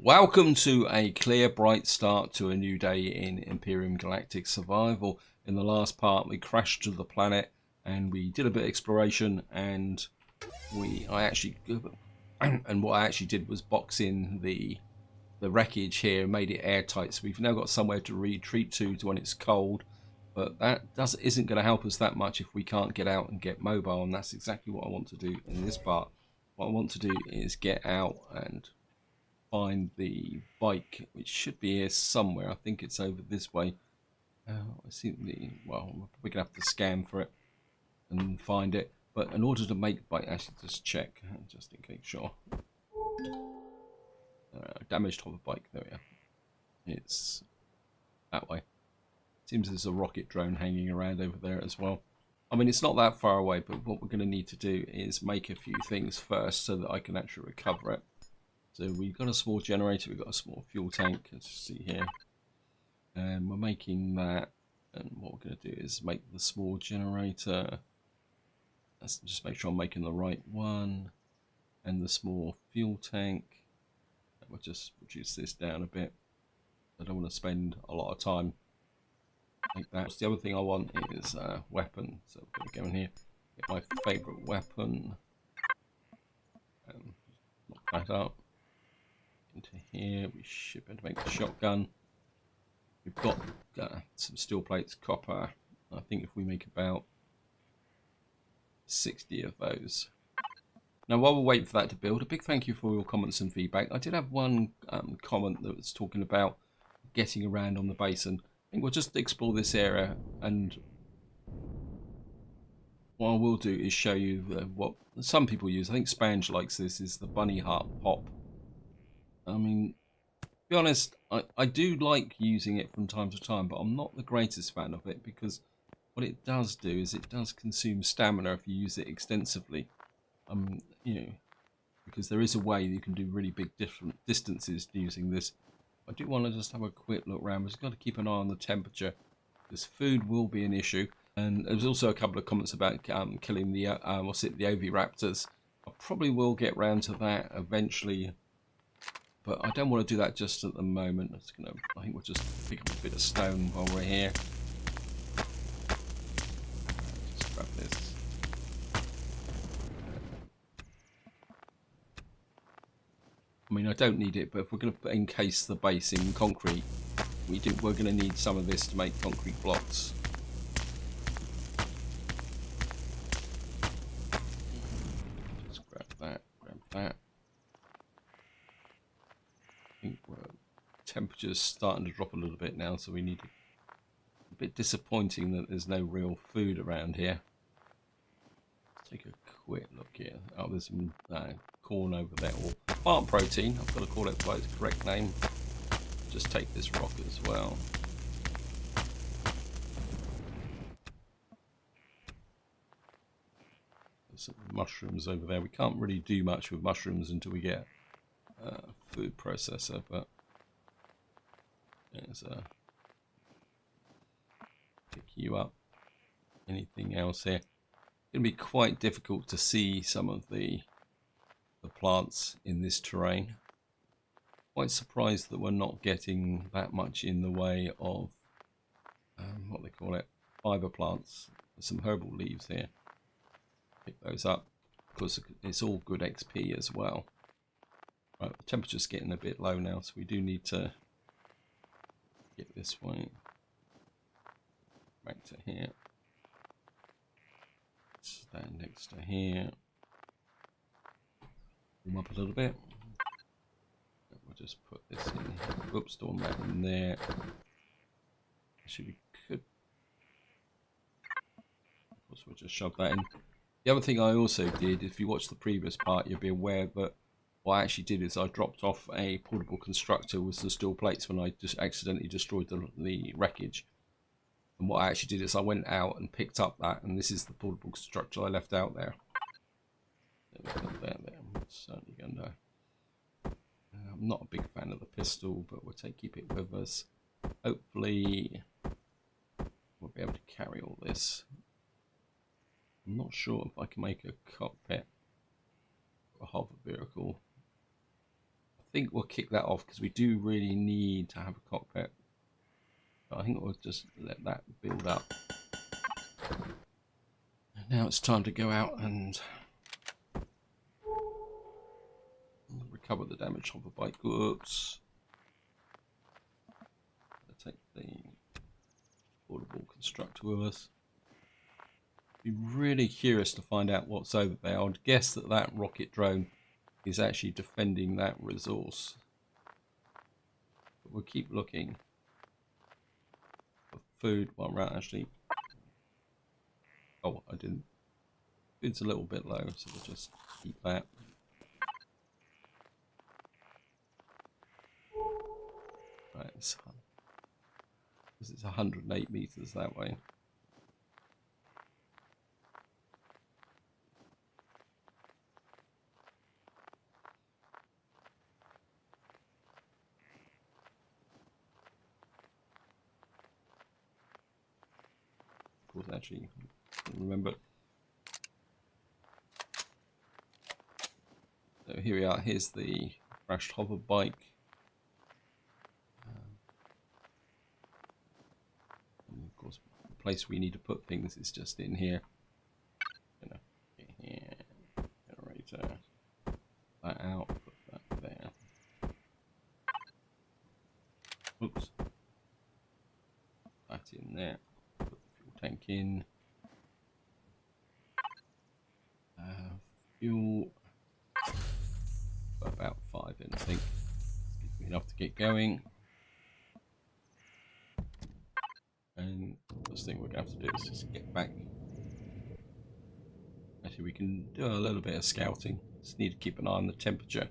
Welcome to a clear, bright start to a new day in Empyrion Galactic Survival. In the last part, we crashed to the planet and we did a bit of exploration, and what I actually did was box in the wreckage here, made it airtight, so we've now got somewhere to retreat to when it's cold. But that isn't going to help us that much if we can't get out and get mobile, and that's exactly what I want to do in this part. What I want to do is get out and find the bike, which should be here somewhere. I think it's over this way. I see well, we're gonna have to scan for it and find it. But in order to make the bike, actually just check, just in case, sure. Damaged hoverbike, there we are. It's that way. Seems there's a rocket drone hanging around over there as well. I mean, it's not that far away, but what we're going to need to do is make a few things first so that I can actually recover it. So we've got a small generator, we've got a small fuel tank, as you see here. And we're making that, and what we're going to do is make the small generator. Let's just make sure I'm making the right one. And the small fuel tank. And we'll just reduce this down a bit. I don't want to spend a lot of time like that. The other thing I want is a weapon. So I'm going to go in here, get my favourite weapon. Knock that up. Into here, we should be able to make the shotgun. We've got some steel plates, copper. I think if we make about 60 of those. Now, while we're waiting for that to build, a big thank you for your comments and feedback. I did have one comment that was talking about getting around on the base, and I think we'll just explore this area. And what I will do is show you what some people use. I think Spange likes this, is the bunny heart pop. I mean, to be honest, I do like using it from time to time, but I'm not the greatest fan of it, because what it does do is it does consume stamina if you use it extensively. You know, because there is a way you can do really big different distances using this. I do want to just have a quick look around. We've just got to keep an eye on the temperature, because food will be an issue. And there's also a couple of comments about killing the oviraptors. I probably will get round to that eventually, but I don't want to do that just at the moment. I think we'll just pick up a bit of stone while we're here. Just grab this. I mean, I don't need it, but if we're going to encase the base in concrete, we're going to need some of this to make concrete blocks. Just grab that, grab that. I think temperature's starting to drop a little bit now, so we need a bit disappointing that there's no real food around here. Let's take a quick look here. Oh, there's some corn over there, or plant protein. I've got to call it by its correct name. Just take this rock as well. There's some mushrooms over there. We can't really do much with mushrooms until we get a food processor, but there's a pick you up. Anything else here? It's going to be quite difficult to see some of the plants in this terrain. Quite surprised that we're not getting that much in the way of what they call it, fiber plants. There's some herbal leaves here. Pick those up because it's all good XP as well. Right, the temperature's getting a bit low now, so we do need to get this way back to here. Stand next to here. Warm up a little bit. We'll just put this in. Oops, don't want that in there. Actually, we could. Of course, we'll just shove that in. The other thing I also did, if you watch the previous part, you'll be aware that what I actually did is I dropped off a portable constructor with some steel plates when I just accidentally destroyed the wreckage. And what I actually did is I went out and picked up that, and this is the portable constructor I left out there. There. It's certainly going to. I'm not a big fan of the pistol, but we'll keep it with us. Hopefully, we'll be able to carry all this. I'm not sure if I can make a cockpit or a hover vehicle. I think we'll kick that off because we do really need to have a cockpit. But I think we'll just let that build up. And now it's time to go out and recover the damaged hoverbike. Whoops. I'll take the portable constructor with us. Be really curious to find out what's over there. I would guess that that rocket drone is actually defending that resource. But we'll keep looking for food while we're out. Actually, oh, I didn't. Food's a little bit low, so we'll just keep that. Right, so this is 108 meters that way. Of course, actually, remember. So here we are. Here's the crashed hoverbike. And of course, the place we need to put things is just in here. Here, generator. That out. Put that there. Oops. That in there. Put the fuel tank in. Fuel. Put about 5 in, I think. Gives me enough to get going. And the first thing we're going to have to do is just get back. Actually, we can do a little bit of scouting. Just need to keep an eye on the temperature.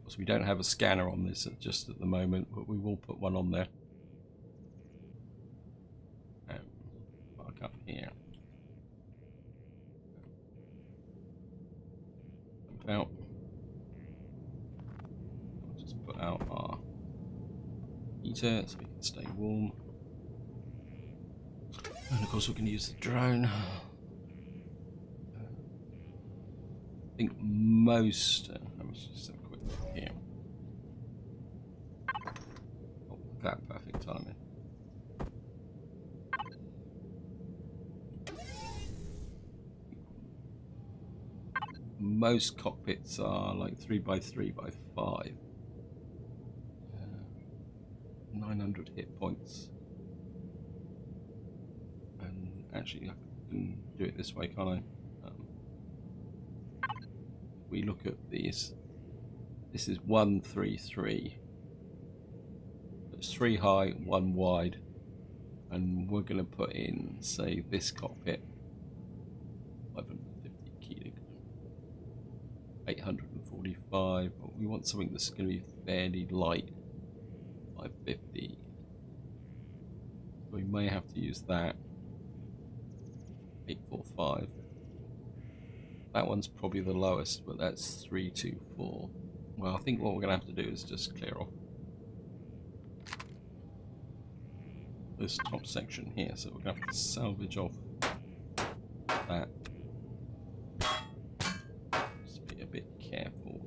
So we don't have a scanner on this just at the moment, but we will put one on there. Park up here. Jump out. We'll just put out our heater so we can stay warm. And of course we can use the drone. I think most... let's just have a quick look here. Oh, that perfect timing. Most cockpits are like 3x3x5. 900 hit points. And actually I can do it this way, can't I? If we look at these, this is 133. It's 3 high, 1 wide, and we're going to put in, say, this cockpit, 550 kilo, 845. But we want something that's going to be fairly light, 550. We may have to use that. 845. That one's probably the lowest, but that's 324. Well, I think what we're going to have to do is just clear off this top section here, so we're going to have to salvage off that. Just be a bit careful.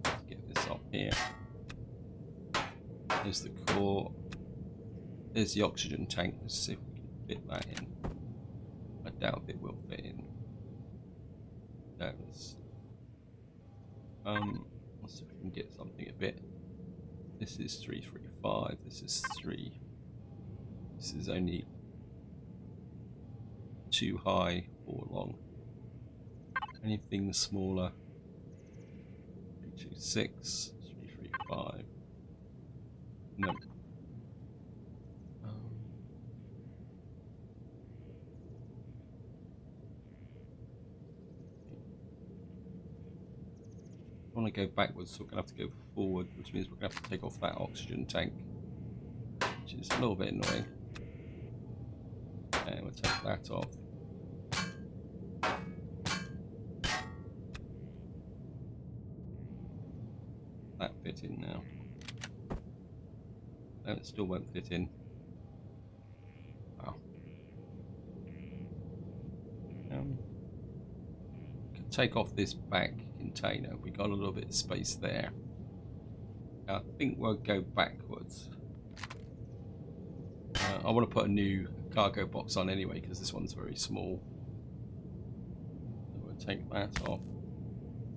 Let's get this off here. There's the core. There's the oxygen tank. Let's see if we can fit that in. I doubt it will fit in. Let's see if we can get something a bit. This is 335. This is 3. This is only 2 high, 4 long. Anything smaller? 326, 335. No. I want to go backwards, so we're going to have to go forward, which means we're going to have to take off that oxygen tank, which is a little bit annoying. And we'll take that off. That fit in now. No, it still won't fit in. Wow. Could take off this back container. We got a little bit of space there. I think we'll go backwards. I want to put a new cargo box on anyway because this one's very small. So we'll take that off.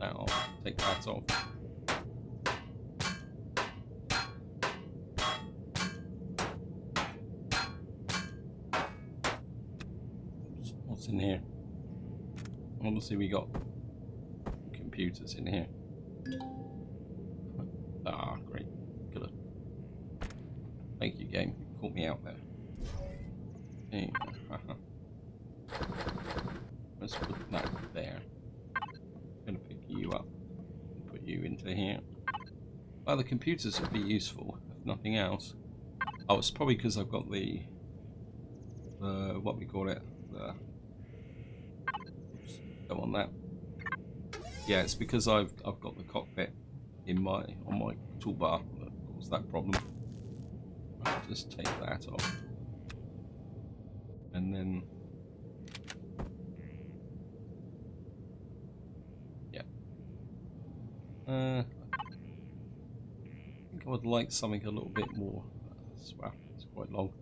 That off. Take that off. What's in here? Obviously we got computers in here. Ah, great. Good. Thank you, game. You caught me out there. Hey. Let's put that there. I'm going to pick you up and put you into here. Well, the computers would be useful, if nothing else. Oh, it's probably because I've got the what we call it, oops, don't want that. Yeah, it's because I've got the cockpit in on my toolbar that caused that problem. I'll just take that off, and then yeah. I think I would like something a little bit more. Wow, it's quite long.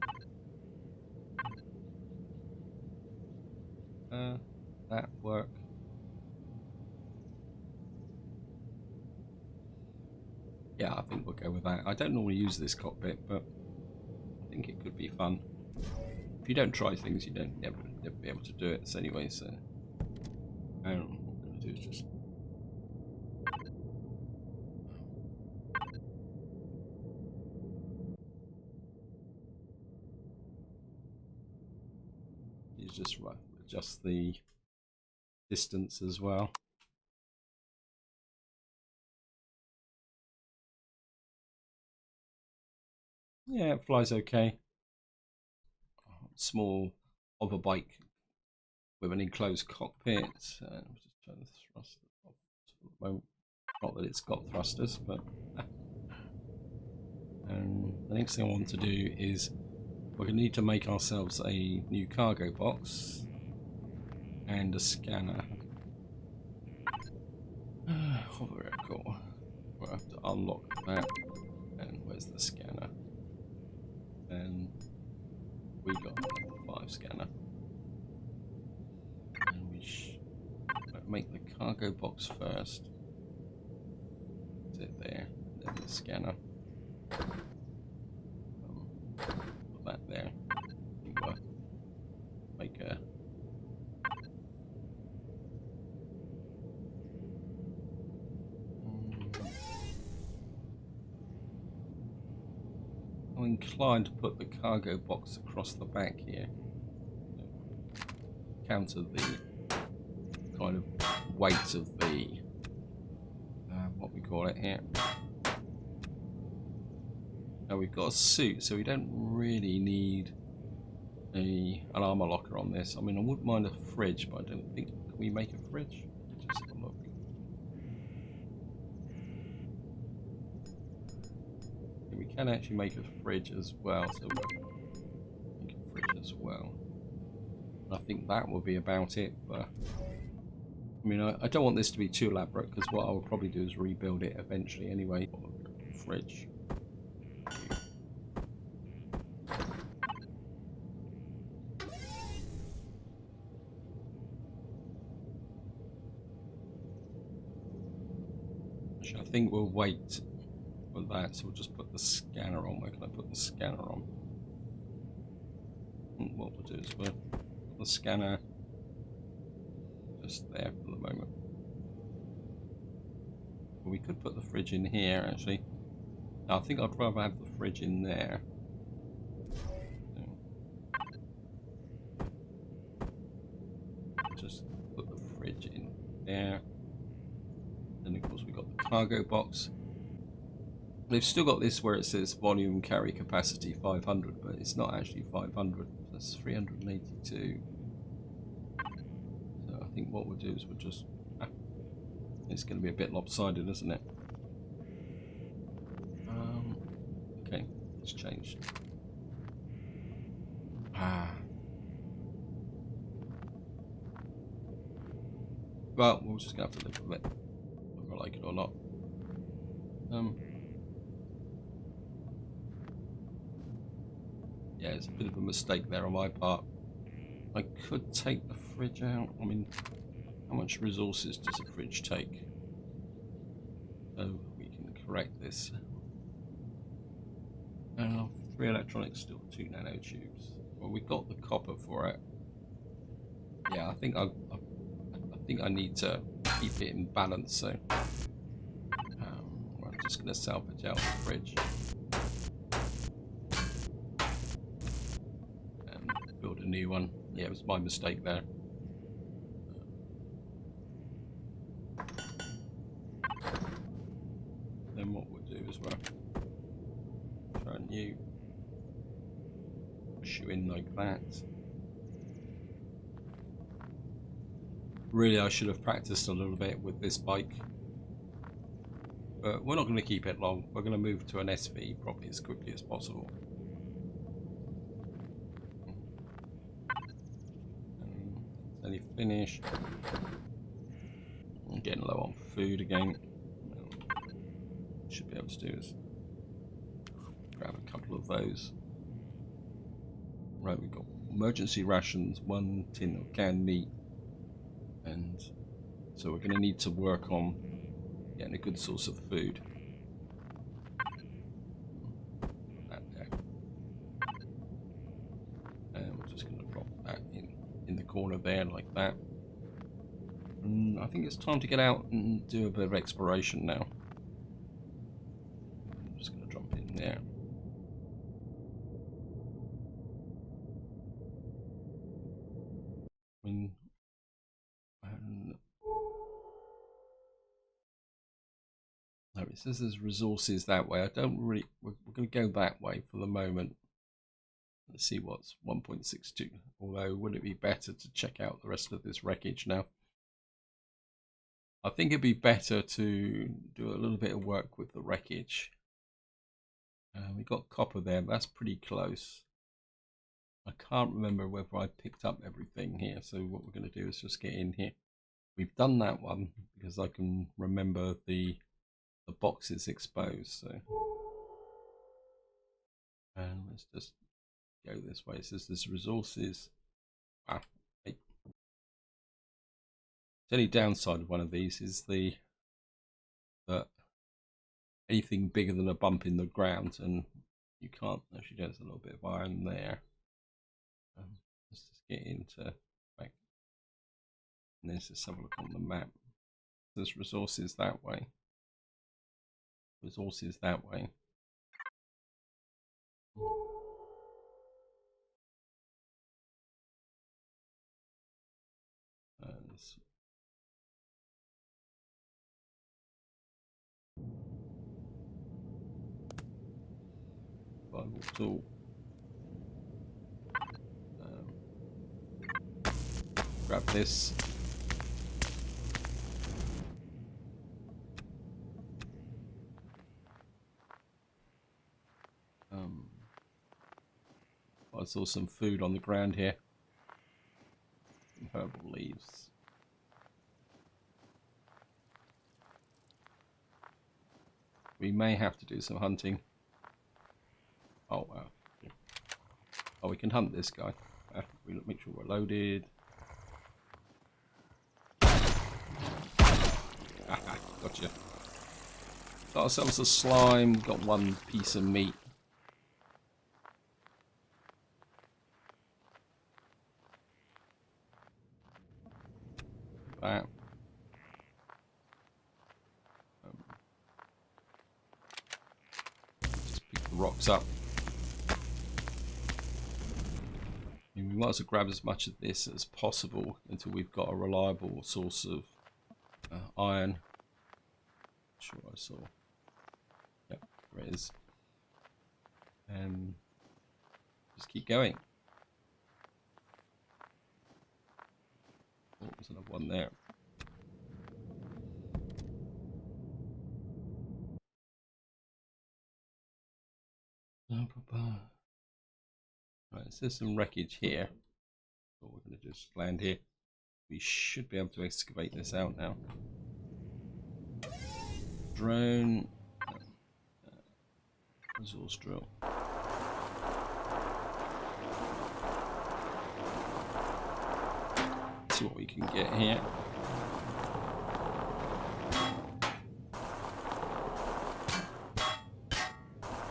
That work. Yeah, I think we'll go with that. I don't normally use this cockpit, but I think it could be fun. If you don't try things, you don't never be able to do it anyway. So, I don't know what we're going to do is just. You just adjust the distance as well. Yeah, it flies okay. Small hoverbike with an enclosed cockpit. I'm just trying to thrust it off for the moment. Not that it's got thrusters, but. And the next thing I want to do is we're going to need to make ourselves a new cargo box and a scanner. Oh, very cool. We'll have to unlock that. And where's the scanner? And we got a 5 scanner. And we make the cargo box first. Put it there. Then the scanner. Put that there. Make a. I'm inclined to put the cargo box across the back here. Counter the kind of weight of the what we call it here. Now we've got a suit, so we don't really need an armor locker on this. I mean, I wouldn't mind a fridge, but I don't think. Can we make a fridge? Just look. We can actually make a fridge as well, so we'll make a fridge as well. I think that will be about it. But I mean, I don't want this to be too elaborate because what I will probably do is rebuild it eventually anyway. Fridge. I think we'll wait for that, so we'll just put the scanner on. Where can I put the scanner on? What we'll do is we'll put the scanner just there for the moment. Well, we could put the fridge in here actually. I think I'd rather have the fridge in there. Just put the fridge in there. Then of course we've got the cargo box. They've still got this where it says volume carry capacity 500, but it's not actually 500. That's 382. So I think what we'll do is we'll just. It's going to be a bit lopsided, isn't it? Okay, it's changed. Ah. Well, we're just gonna have to live with it, whether I like it or not. Yeah, it's a bit of a mistake there on my part. I could take the fridge out. I mean, how much resources does a fridge take? So we can correct this. 3 electronics, still 2 nanotubes. Well, we got the copper for it. Yeah, I think I need to keep it in balance. So I'm just going to salvage out the fridge and build a new one. Yeah, it was my mistake there. Then what we'll do is we'll try a new push you in like that. Really, I should have practiced a little bit with this bike, but we're not going to keep it long. We're going to move to an SV probably as quickly as possible. It's only finished. I'm getting low on food again. Should be able to do is grab a couple of those. Right, we've got emergency rations, 1 tin of canned meat, and so we're going to need to work on getting a good source of food. That there. And we're just going to drop that in the corner there like that. And I think it's time to get out and do a bit of exploration now. I'm just going to drop it in there. No, it says there's resources that way. I don't really. We're going to go that way for the moment. Let's see what's 1.62. Although, would it be better to check out the rest of this wreckage now? I think it'd be better to do a little bit of work with the wreckage. We got copper there, but that's pretty close. I can't remember whether I picked up everything here. So what we're going to do is just get in here. We've done that one because I can remember the box is exposed. So and let's just go this way. It says there's resources. Ah, hey. The only downside of one of these is that anything bigger than a bump in the ground, and you can't actually. There's a little bit of iron there. Let's just get into back, and let's just have a look on the map. There's resources that way. Resources that way. Survival tool. Grab this. I saw some food on the ground here. Some herbal leaves. We may have to do some hunting. Oh wow. Oh, we can hunt this guy. We make sure we're loaded. Gotcha. Got ourselves a slime. Got 1 piece of meat. That. Just pick the rocks up. We might as well grab as much of this as possible until we've got a reliable source of iron. Sure, I saw. Yep, there it is. And just keep going. Oh, there's another one there. Right, so there's some wreckage here. So we're going to just land here. We should be able to excavate this out now. Drone. Resource drill. See what we can get here.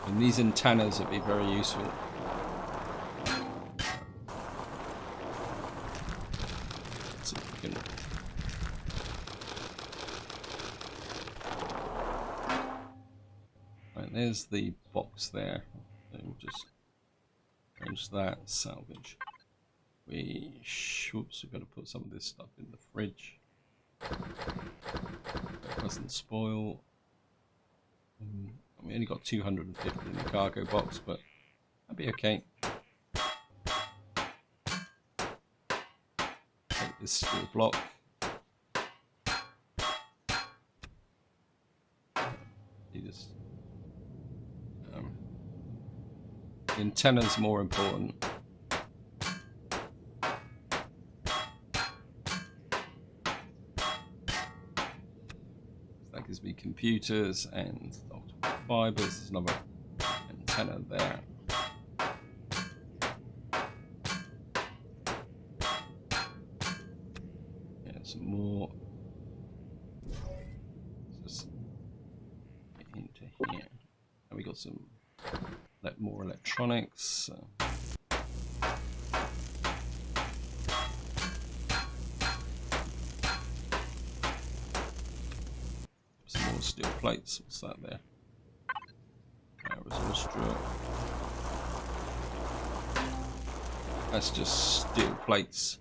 And these antennas would be very useful. So we can... Right, there's the box there. So we'll just change that. Salvage. Whoops, we've got to put some of this stuff in the fridge. That doesn't spoil. We only got 250 in the cargo box, but that'd be okay. Take this steel block. The antenna's more important. That gives me computers and fibers. There's another antenna there. Yeah, some more. Let's just get into here. And we got some more electronics. Some more steel plates. What's that there? Resource drill. That's just steel plates.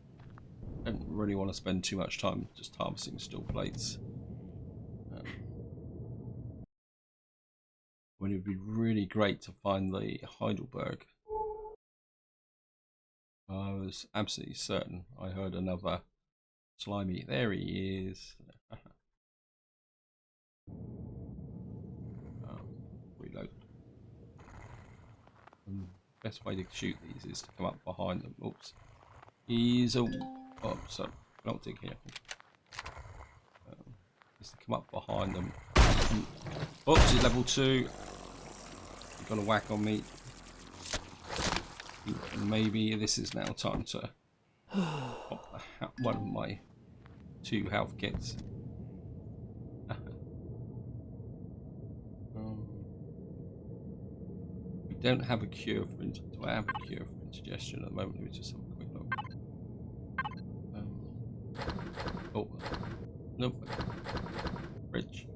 Don't really want to spend too much time just harvesting steel plates. When it would be really great to find the Heidelberg. I was absolutely certain I heard another slimy. There he is. Reload. Best way to shoot these is to come up behind them. Oops. He's a... Oh, so don't dig here. Is to come up behind them. Oops, he's level 2. You've got a whack on me. Maybe this is now time to pop one of my 2 health kits. We don't have a cure for... Do I have a cure for indigestion at the moment? Let me just have a quick look. Oh, nope. Fridge.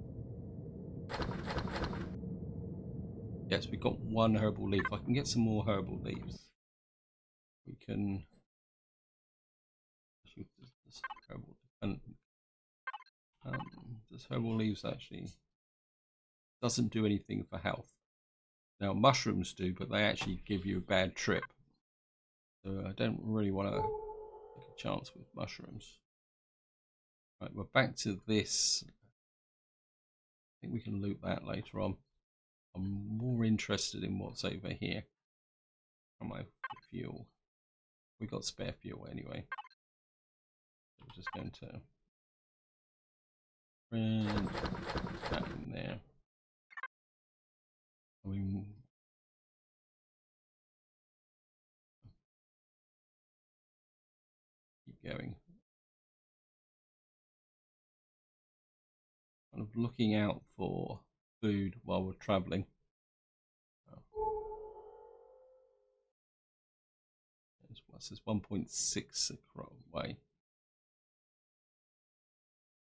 Yes, we've got 1 herbal leaf. I can get some more herbal leaves. We can shoot this herbal. And this herbal leaves actually doesn't do anything for health. Now mushrooms do, but they actually give you a bad trip. So I don't really want to take a chance with mushrooms. Right, we're back to this. I think we can loot that later on. I'm more interested in what's over here. From my fuel. We got spare fuel anyway. We're just going to bring that in there. I mean, keep going. Kind of looking out for food while we're traveling. This is 1.6 away.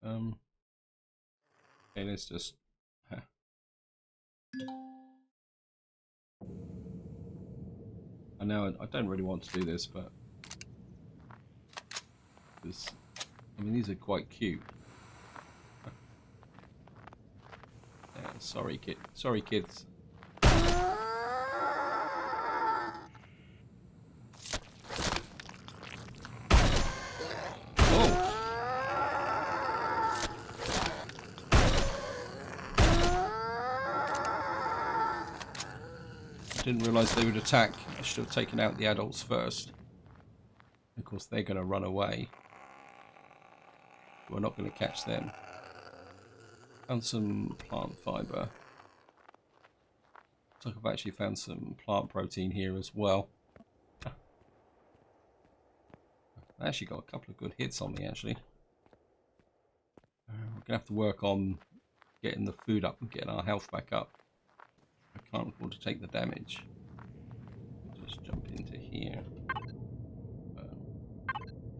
Okay, let's just. I know I don't really want to do this, but this. I mean, these are quite cute. Yeah, sorry, kids. didn't realise they would attack. I should have taken out the adults first. Of course, they're going to run away. We're not going to catch them. Found some plant fibre. Looks like I've actually found some plant protein here as well. I actually got a couple of good hits on me, actually. We're going to have to work on getting the food up and getting our health back up. I can't afford to take the damage. Just jump into here.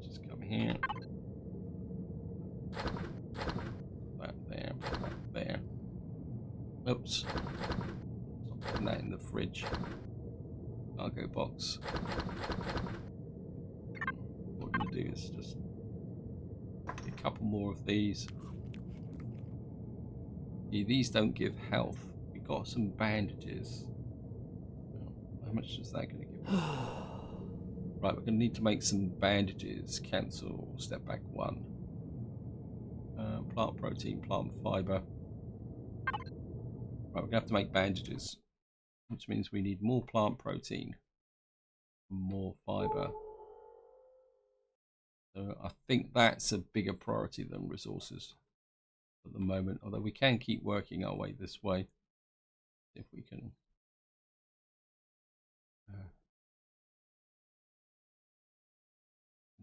Just come here. That there, that there. Oops. Stop putting that in the fridge. Cargo box. What we're going to do is just get a couple more of these. Yeah, these don't give health. We've got some bandages. How much is that going to give? Right, we're going to need to make some bandages. Cancel. Step back 1. Plant protein, plant fibre. Right, we're going to have to make bandages, which means we need more plant protein, more fibre. So I think that's a bigger priority than resources at the moment, although we can keep working our way this way if we can.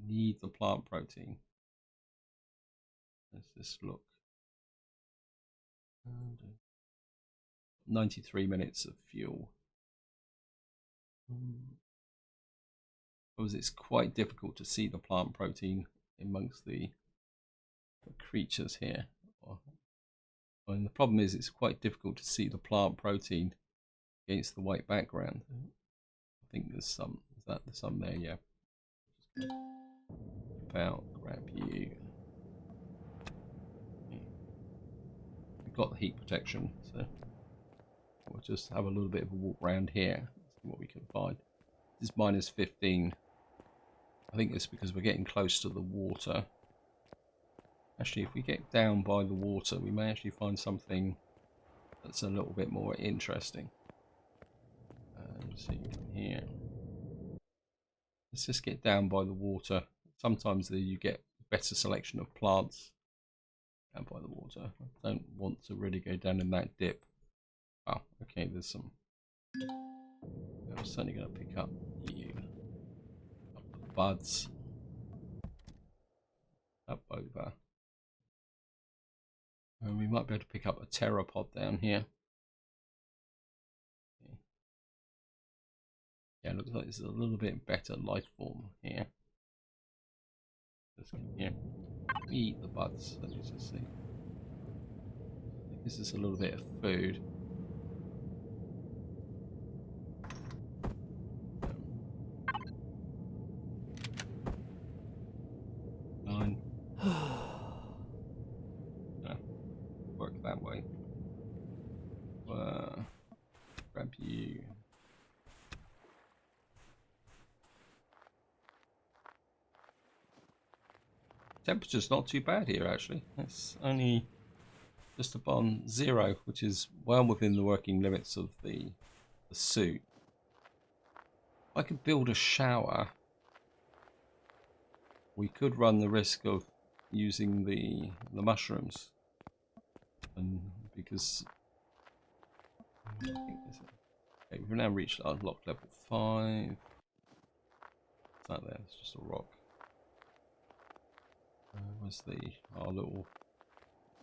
Need the plant protein. Let's just look. 93 minutes of fuel. Because it's quite difficult to see the plant protein amongst the creatures here. And the problem is it's quite difficult to see the plant protein against the white background. I think there's some. Is that there's some there? Yeah. About grab you. We've got the heat protection, so we'll just have a little bit of a walk around here. See what we can find. This is minus 15. I think it's because we're getting close to the water. Actually, if we get down by the water, we may actually find something that's a little bit more interesting. Let's see here. Let's just get down by the water. Sometimes you get a better selection of plants down by the water. I don't want to really go down in that dip. Oh, okay, there's some. I'm certainly going to pick up you. Up the buds. Up over. And we might be able to pick up a pteropod down here. Okay. Yeah, looks like there's a little bit better life form here. Just come here. Eat the buds. Let me just see. This is a little bit of food. Nine. Work that way. Grab you. Temperature's not too bad here, actually. It's only just upon 0, which is well within the working limits of the suit. If I could build a shower, we could run the risk of using the mushrooms, and because I think okay, we've now reached unlock level 5. What's that there? It's just a rock. Where's our little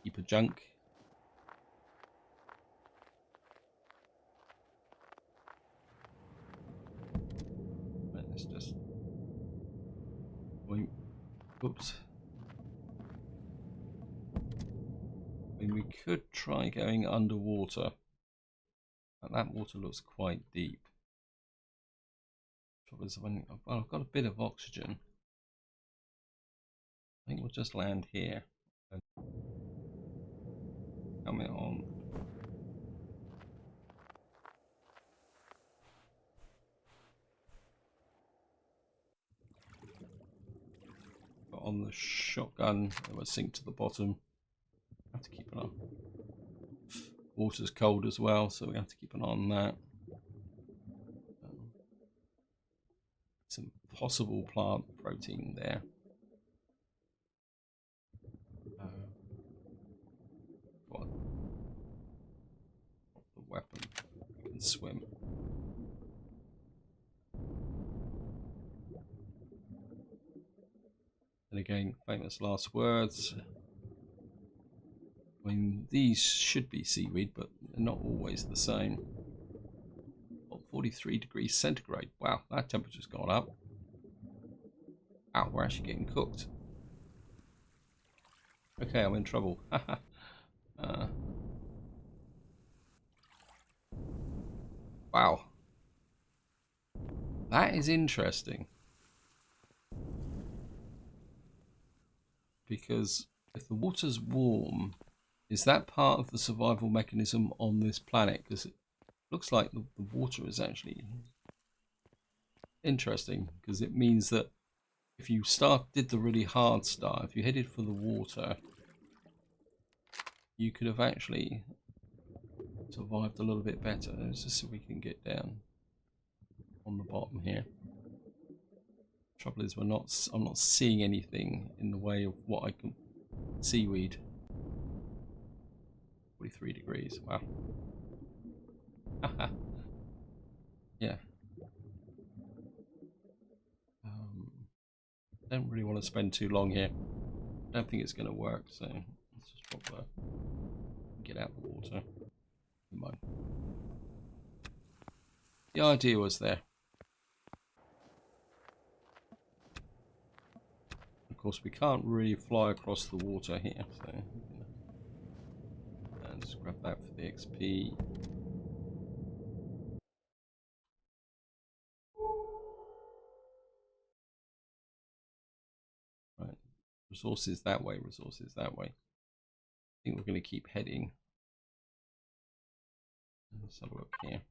heap of junk? Let's just. Oops. I mean, we could try going underwater. And that water looks quite deep. Well, I've got a bit of oxygen. I think we'll just land here. Coming on. But on the shotgun, it will sink to the bottom. Have to keep an eye. Water's cold as well, so we have to keep an eye on that. some possible plant protein there. What? The weapon. We can swim. And again, famous last words. I mean, these should be seaweed, but they're not always the same. 43 degrees centigrade. Wow, that temperature's gone up. Wow, we're actually getting cooked. Okay, I'm in trouble. Wow. That is interesting. Because if the water's warm, is that part of the survival mechanism on this planet? Because it looks like the water is actually interesting, because it means that if you did the really hard start, if you headed for the water, you could have actually survived a little bit better. Let's just see if we can get down on the bottom here. Trouble is, I'm not seeing anything in the way of what I can seaweed. 43 degrees. Wow. Yeah. Don't really want to spend too long here. Don't think it's going to work, so let's just drop that. Get out the water. Come on. The idea was there. Of course, we can't really fly across the water here, so and just grab that for the XP. Right, resources that way, resources that way. I think we're going to keep heading. Let's have a look here.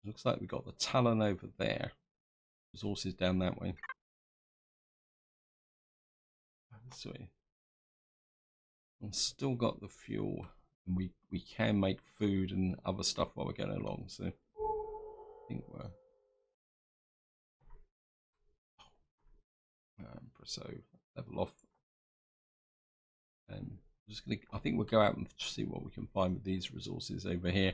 Looks like we've got the Talon over there. Resources down that way. This way. We've still got the fuel, and we can make food and other stuff while we're going along. So I think we're so level off. And just gonna. I think we'll go out and see what we can find with these resources over here.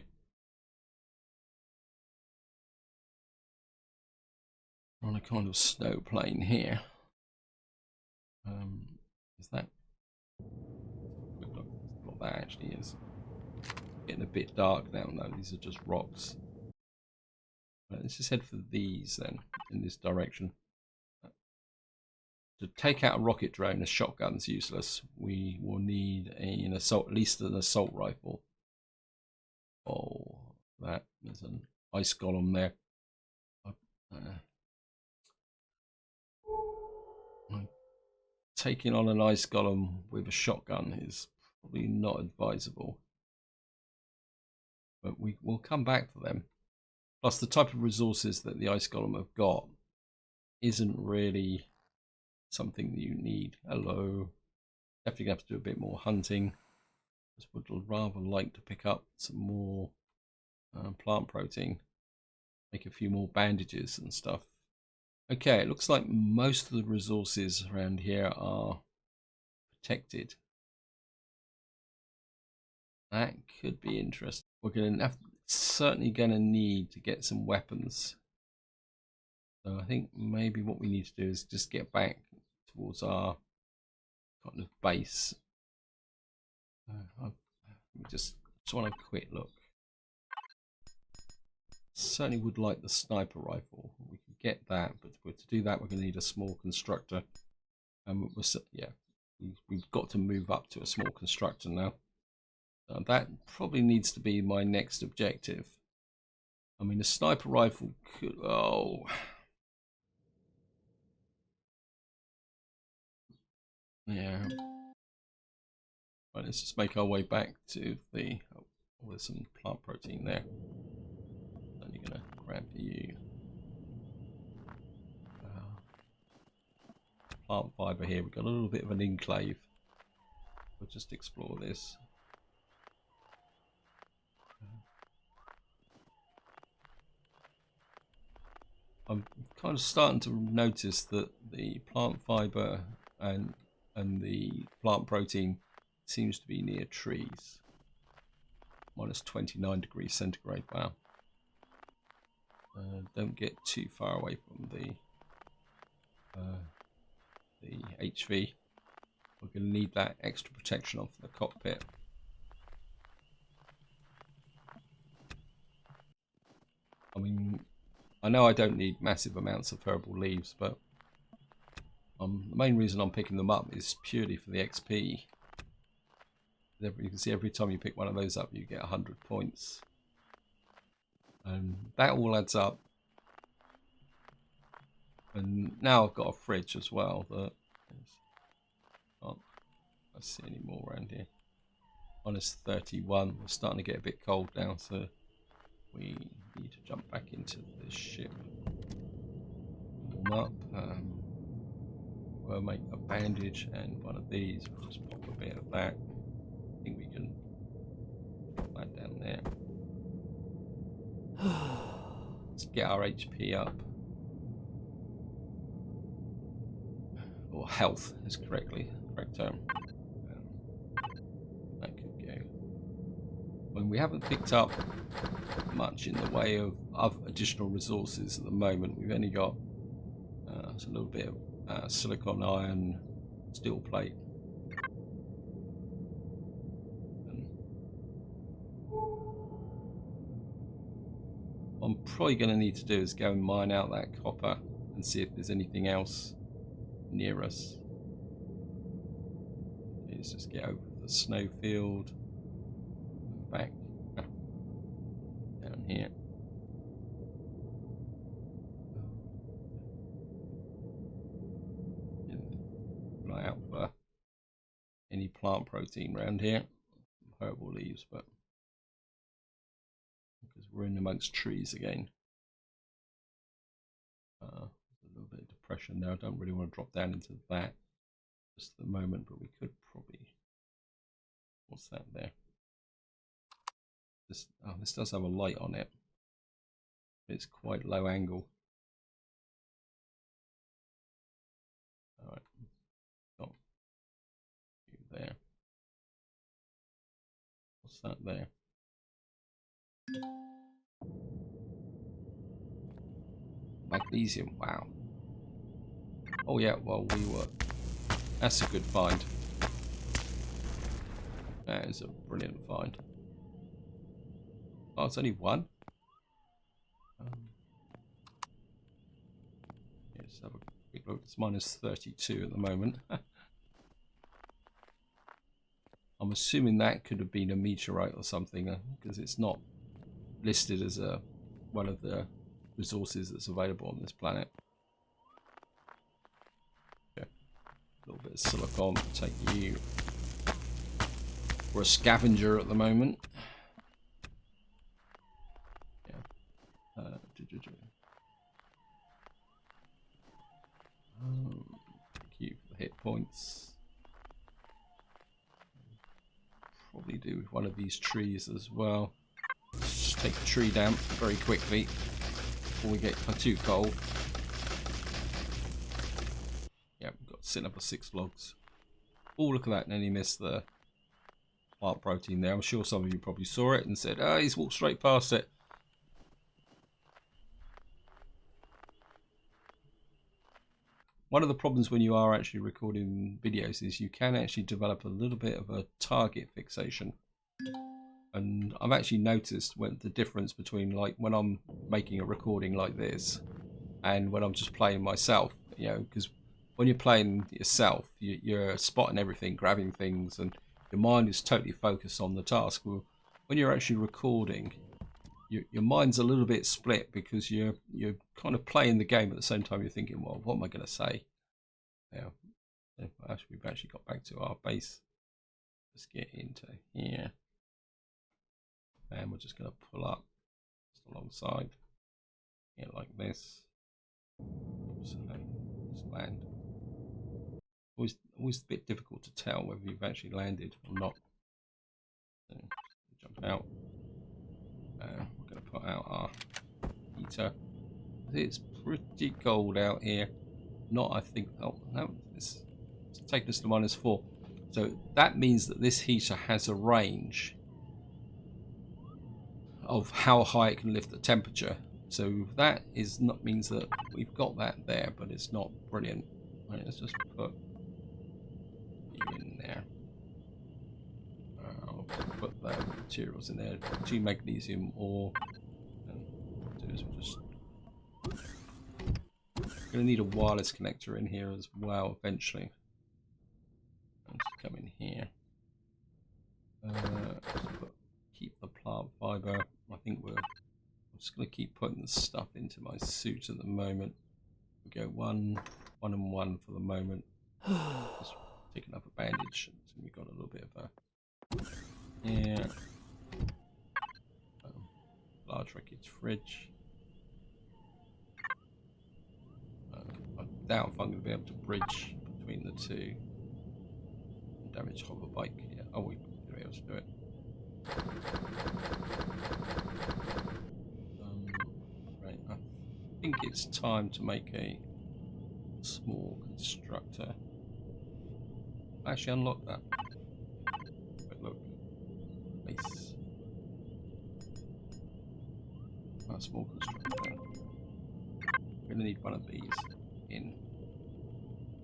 We're on a kind of snow plain here. Is that what that actually is? Getting a bit dark now. No, these are just rocks. Right, let's just head for these then in this direction. To take out a rocket drone, a shotgun's useless. We will need an assault, at least an assault rifle. Oh, there's an ice golem there. Taking on an ice golem with a shotgun is probably not advisable. But we'll come back for them. Plus, the type of resources that the ice golem have got isn't really something that you need. Hello. Definitely have to do a bit more hunting. Just would rather like to pick up some more plant protein. Make a few more bandages and stuff. Okay, it looks like most of the resources around here are protected. That could be interesting. We're certainly going to need to get some weapons. So I think maybe what we need to do is just get back towards our kind of base. Just want a quick look. Certainly would like the sniper rifle. We could get that, but to do that we're going to need a small constructor. Yeah, we've got to move up to a small constructor now. That probably needs to be my next objective. I mean, a sniper rifle could... Oh. Yeah. Right, let's just make our way back to the... Oh, there's some plant protein there. Only going to grab you. Plant fiber here. We've got a little bit of an enclave. We'll just explore this. I'm kind of starting to notice that the plant fiber and the plant protein seems to be near trees. Minus 29 degrees centigrade. Wow. Don't get too far away from the HV. We're going to need that extra protection off the cockpit. I mean, I know I don't need massive amounts of herbal leaves, but the main reason I'm picking them up is purely for the XP. You can see every time you pick one of those up, you get 100 points. And that all adds up. And now I've got a fridge as well that can't see any more around here. Minus 31. We're starting to get a bit cold now, so we need to jump back into this ship. Warm up. We'll make a bandage and one of these. We'll just pop a bit of that. I think we can put that down there. Let's get our HP up. Or health is correct term. That could go. When we haven't picked up much in the way of additional resources at the moment, we've only got a little bit of silicon, iron, steel plate. What I'm probably going to need to do is go and mine out that copper and see if there's anything else near us. Okay, let's just get over the snowfield, back down here. Fly out for any plant protein around here, herbal leaves, but because we're in amongst trees again. A little bit of depression there. I don't really want to drop down into that just at the moment, but we could probably. What's that there? This does have a light on it. It's quite low angle. All right, got you there. What's that there? Magnesium. Wow. Oh yeah, well we were. That's a good find. That is a brilliant find. Oh, it's only one. Let's have a quick look. It's minus 32 at the moment. I'm assuming that could have been a meteorite or something, because it's not listed as one of the resources that's available on this planet. Okay. A little bit of silicon to take you. We're a scavenger at the moment. Yeah. Thank you for the hit points. Probably do one of these trees as well. Just take the tree down very quickly before we get too cold. Yeah, we've got another 6 logs. Oh, look at that. Nearly missed the plant protein there. I'm sure some of you probably saw it and said, oh, he's walked straight past it. One of the problems when you are actually recording videos is you can actually develop a little bit of a target fixation. And I've actually noticed the difference between, like, when I'm making a recording like this and when I'm just playing myself, you know, because when you're playing yourself, you're spotting everything, grabbing things, and your mind is totally focused on the task. Well, when you're actually recording, your mind's a little bit split because you're kind of playing the game at the same time you're thinking, well, what am I going to say? Yeah, we've actually got back to our base. Let's get into here. And we're just going to pull up just alongside here like this. Oops, just land. Always a bit difficult to tell whether you've actually landed or not. So, jump out. We're going to put out our heater. It's pretty cold out here. Not, I think. Oh no, it's taking us to -4. So that means that this heater has a range of how high it can lift the temperature. So that is not means that we've got that there, but it's not brilliant. Right, let's just put you in there. I'll put the materials in there. 2 magnesium ore. And what we'll do is we'll just. We're going to need a wireless connector in here as well eventually. I'll just come in here. Keep the plant fiber. I think I'm just going to keep putting the stuff into my suit at the moment. We go one and one for the moment. Just taking up a bandage. So we've got a little bit of a large wreckage fridge. I doubt if I'm going to be able to bridge between the two. Damage hoverbike. Yeah. Oh, we're going to be able to do it. Right. I think it's time to make a small constructor. Actually, unlock that. But look, base. A small constructor. We're going to need one of these in.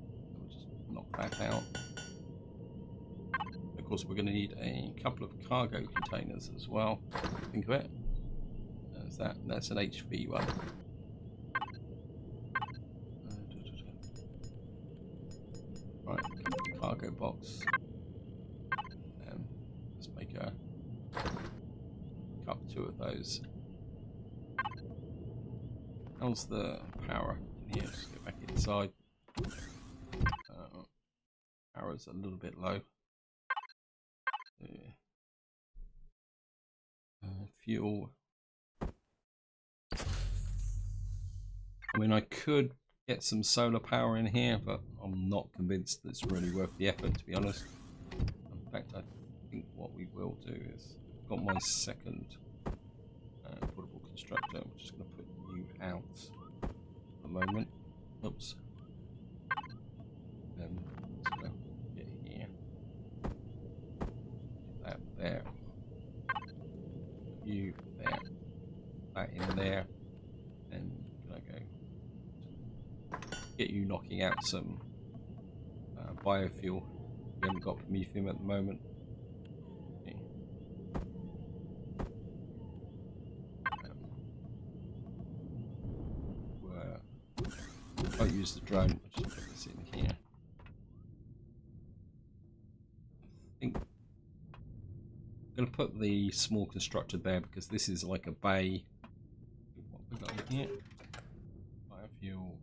So we'll just knock that out. Of course, we're going to need a couple of cargo containers as well. Think of it. There's that. That's an HV one. Right, cargo box. Let's make a couple, 2 of those. How's the power in here? Just get back inside. Power's a little bit low. Fuel. I mean, I could get some solar power in here, but I'm not convinced that it's really worth the effort, to be honest. In fact, I think what we will do is, I've got my second portable constructor. I'm just going to put you out for the moment. Oops. And just going to get here. That there. You there. That in there. And can I go? Get you knocking out some biofuel. We haven't got methium at the moment. Okay. I'll use the drone. I'll just put this in here. I think I'm going to put the small constructor there because this is like a bay. What we got in here? Biofuel.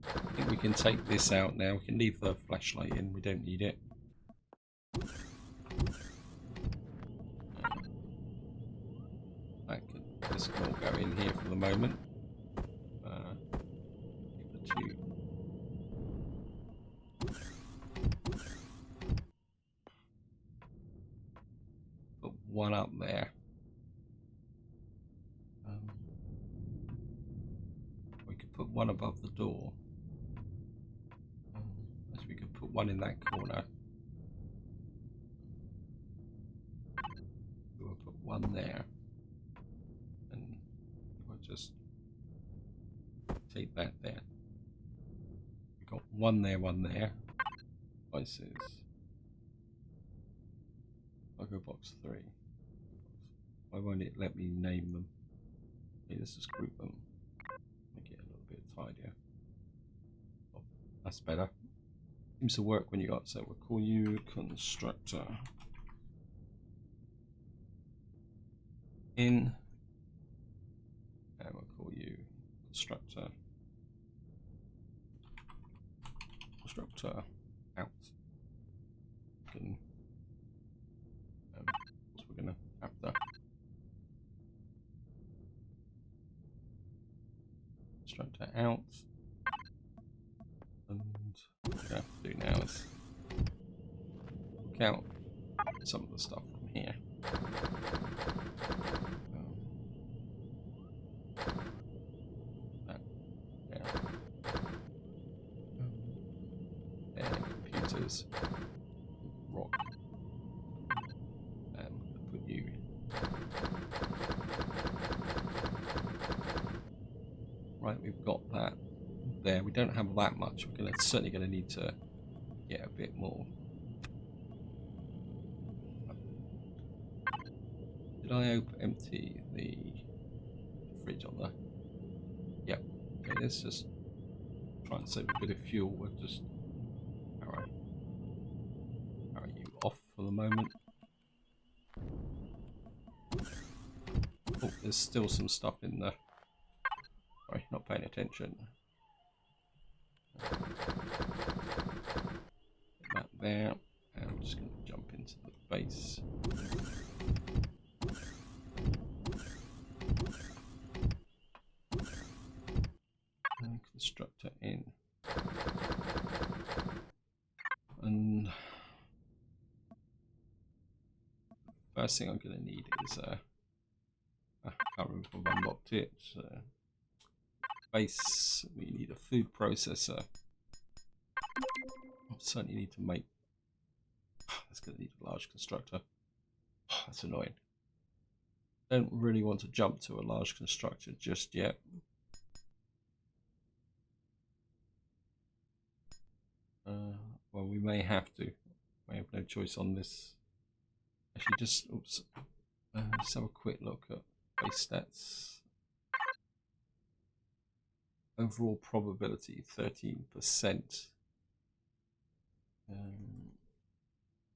I think we can take this out now. We can leave the flashlight in. We don't need it. This can all go in here for the moment. The 2. Put one up there. We could put one above the door. We could put one in that corner. We'll put one there. And we'll just take that there. We've got one there, one there. Devices. Cargo box 3. Why won't it let me name them? Okay, let's just group them. Make it a little bit tidier. Oh, that's better. Seems to work when you got, so we'll call you constructor. In. And we'll call you constructor. Constructor out. Can, we're gonna have to constructor out. And what we have to do now is look out some of the stuff from here. That resources. Rock. Put you. Right, we've got that there. We don't have that much. We're certainly going to need to get a bit more. Did I empty the fridge on there? Yep. Okay, let's just try and save a bit of fuel. We'll just arrow you off for the moment. Oh, there's still some stuff in there. Sorry, not paying attention. Put that there, and I'm just going to jump into the base. And constructor in. And first thing I'm going to need is I can't remember if I've unlocked it. Base. We need a food processor. I certainly need to make. That's going to need a large constructor. That's annoying. Don't really want to jump to a large constructor just yet. Well, we may have to. We have no choice on this. Actually, just oops. Let's have a quick look at base stats. Overall probability 13%.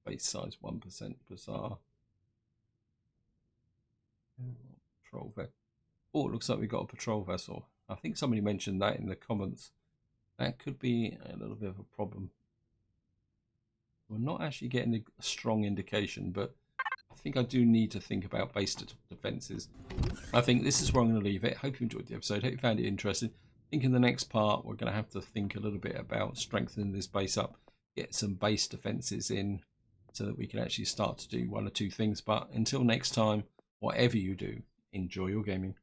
Base size 1%. Bizarre. Patrol vessel. Oh, it looks like we got a patrol vessel. I think somebody mentioned that in the comments. That could be a little bit of a problem. We're not actually getting a strong indication, but I think I do need to think about base defenses. I think this is where I'm going to leave it. Hope you enjoyed the episode. Hope you found it interesting. I think in the next part we're going to have to think a little bit about strengthening this base up, get some base defenses in so that we can actually start to do one or two things. But until next time, whatever you do, enjoy your gaming.